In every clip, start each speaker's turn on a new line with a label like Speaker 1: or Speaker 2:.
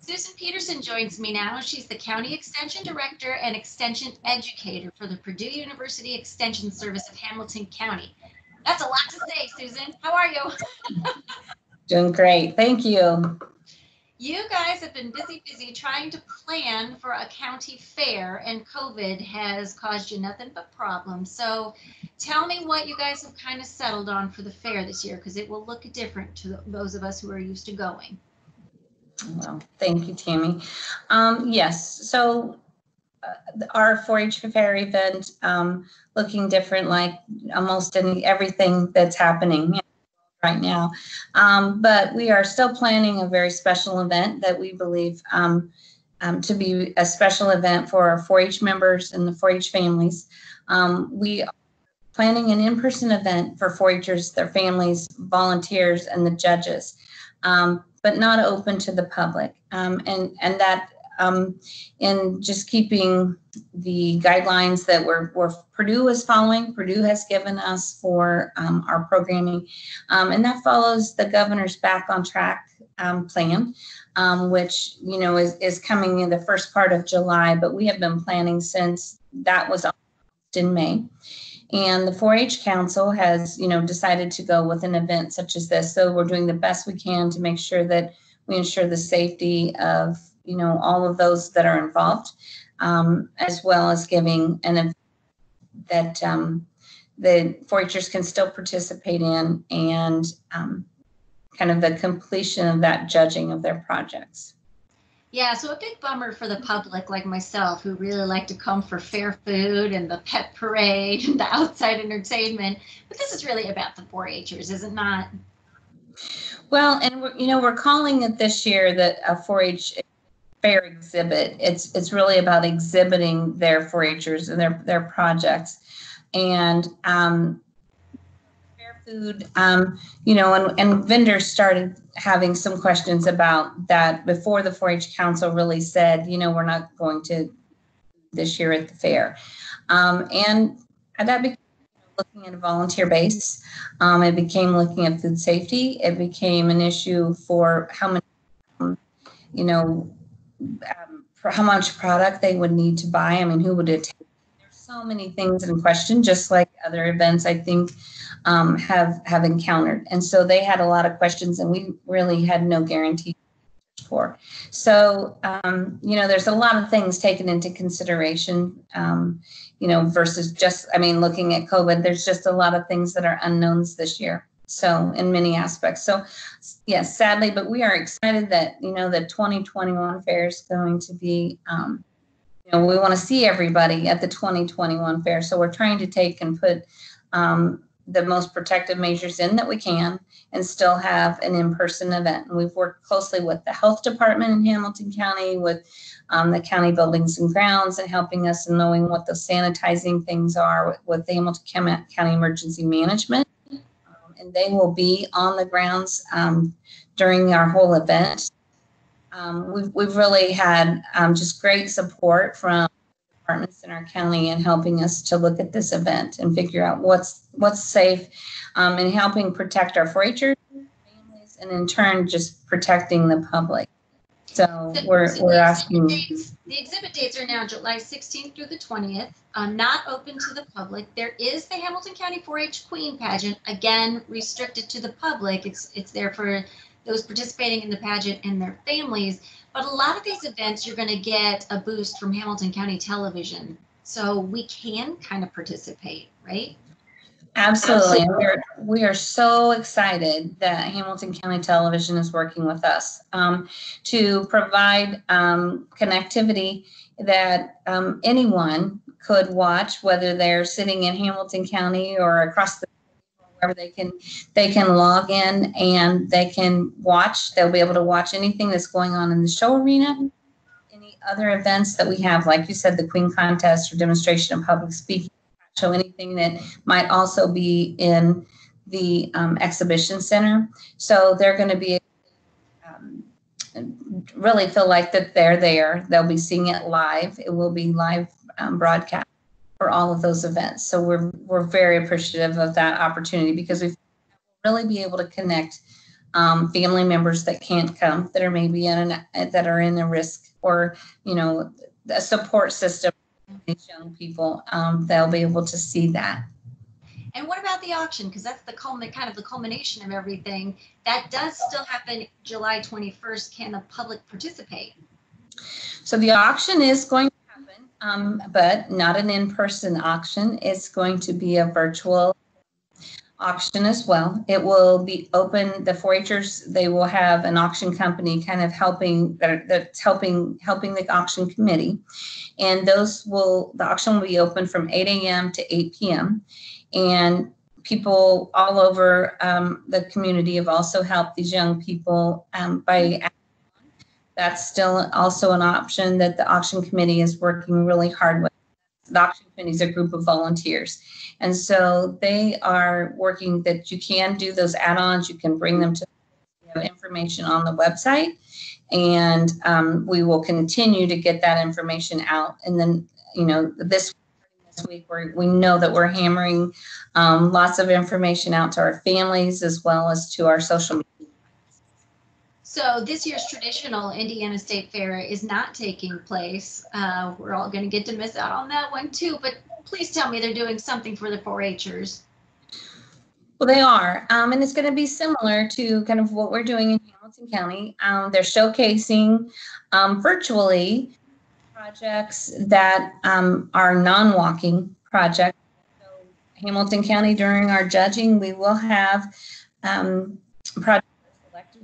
Speaker 1: Susan Peterson joins me now. She's the County Extension Director and Extension Educator for the Purdue University Extension Service of Hamilton County. That's a lot to say, Susan. How are you?
Speaker 2: Doing great. Thank you.
Speaker 1: You guys have been busy trying to plan for a county fair, and COVID has caused you nothing but problems. So tell me what you guys have kind of settled on for the fair this year, because it will look different to those of us who are used to going.
Speaker 2: Well, thank you, Tammy. Yes, so our 4-H fair event looking different like almost everything that's happening right now. But we are still planning a very special event that we believe to be a special event for our 4-H members and the 4-H families. We are planning an in-person event for 4-Hers, their families, volunteers, and the judges, but not open to the public. And that in just keeping the guidelines that Purdue is following, Purdue has given us for our programming, and that follows the governor's Back on Track plan, which is coming in the first part of July, but we have been planning since that was in May. And the 4-H Council has, decided to go with an event such as this. So we're doing the best we can to make sure that we ensure the safety of, all of those that are involved, as well as giving an event that the 4-Hers can still participate in, and kind of the completion of that judging of their projects.
Speaker 1: Yeah, so a big bummer for the public like myself, who really like to come for fair food and the pet parade and the outside entertainment. But this is really about the 4-Hers, is it not?
Speaker 2: Well, and we're calling it this year that a 4-H fair exhibit. It's really about exhibiting their 4-Hers and their projects, and fair food. And vendors started having some questions about that before the 4-H Council really said, we're not going to this year at the fair, and that became looking at a volunteer base. It became looking at food safety. It became an issue for how many, for how much product they would need to buy. I mean, who would it take? There's so many things in question, just like other events I think have encountered. And so they had a lot of questions, and we really had no guarantee for. So, there's a lot of things taken into consideration, versus just, looking at COVID, there's just a lot of things that are unknowns this year. So in many aspects. So yes, sadly, but we are excited that, the 2021 fair is going to be, we want to see everybody at the 2021 fair. So we're trying to take and put the most protective measures in that we can and still have an in-person event. And we've worked closely with the health department in Hamilton County, with the county buildings and grounds, and helping us in knowing what the sanitizing things are with the Hamilton County Emergency Management. And they will be on the grounds during our whole event. We've really had just great support from departments in our county in helping us to look at this event and figure out what's safe, and helping protect our 4-Hers families, and in turn just protecting the public. So we're asking.
Speaker 1: The exhibit dates are now July 16th through the 20th, not open to the public. There is the Hamilton County 4-H Queen pageant, again, restricted to the public. It's there for those participating in the pageant and their families. But a lot of these events, you're going to get a boost from Hamilton County Television. So we can kind of participate, right?
Speaker 2: Absolutely. We are so excited that Hamilton County Television is working with us to provide connectivity that anyone could watch, whether they're sitting in Hamilton County or across the wherever they can log in and they can watch. They'll be able to watch anything that's going on in the show arena, any other events that we have, like you said, the Queen Contest or demonstration of public speaking. So anything that might also be in the exhibition center. So they're going to be really feel like that they're there. They'll be seeing it live. It will be live broadcast for all of those events. So we're very appreciative of that opportunity, because we will really be able to connect family members that can't come, that are maybe that are in a risk, or, you know, a support system for these young people. They'll be able to see that.
Speaker 1: And what about the auction? Because that's the kind of the culmination of everything. That does still happen July 21st. Can the public participate?
Speaker 2: So the auction is going to happen, but not an in-person auction. It's going to be a virtual auction as well. It will be open. The 4-Hers, they will have an auction company kind of that's helping the auction committee, and the auction will be open from 8 a.m. to 8 p.m. And people all over the community have also helped these young people by. That's still also an option that the auction committee is working really hard with. The auction committee is a group of volunteers. And so they are working that you can do those add-ons. You can bring them to information on the website. And we will continue to get that information out. And then, you know, this week we know that we're hammering lots of information out to our families as well as to our social media.
Speaker 1: So this year's traditional Indiana State Fair is not taking place. We're all going to get to miss out on that one too, but please tell me they're doing something for the 4-Hers.
Speaker 2: Well, they are, and it's going to be similar to kind of what we're doing in Hamilton County. They're showcasing virtually projects that are non-walking projects. So Hamilton County, during our judging, we will have projects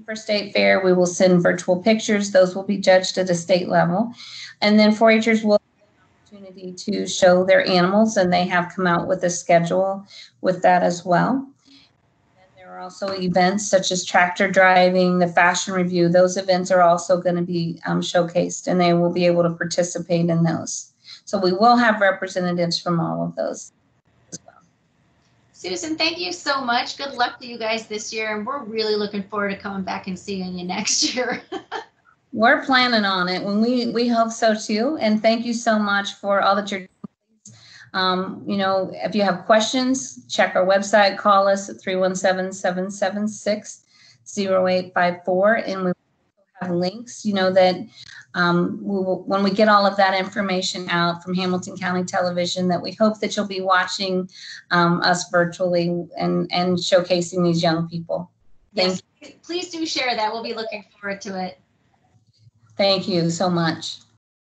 Speaker 2: for State Fair. We will send virtual pictures. Those will be judged at a state level. And then 4-Hers will have an opportunity to show their animals, and they have come out with a schedule with that as well. And there are also events such as tractor driving, the fashion review. Those events are also going to be showcased, and they will be able to participate in those. So we will have representatives from all of those.
Speaker 1: Susan, thank you so much. Good luck to you guys this year. And we're really looking forward to coming back and seeing you next year.
Speaker 2: We're planning on it. We hope so too. And thank you so much for all that you're doing. You know, if you have questions, check our website, call us at 317-776-0854. And we have links, you know, that when we get all of that information out from Hamilton County Television, that we hope that you'll be watching us virtually and showcasing these young people.
Speaker 1: Yes, please do share that. We'll be looking forward to it.
Speaker 2: Thank you so much.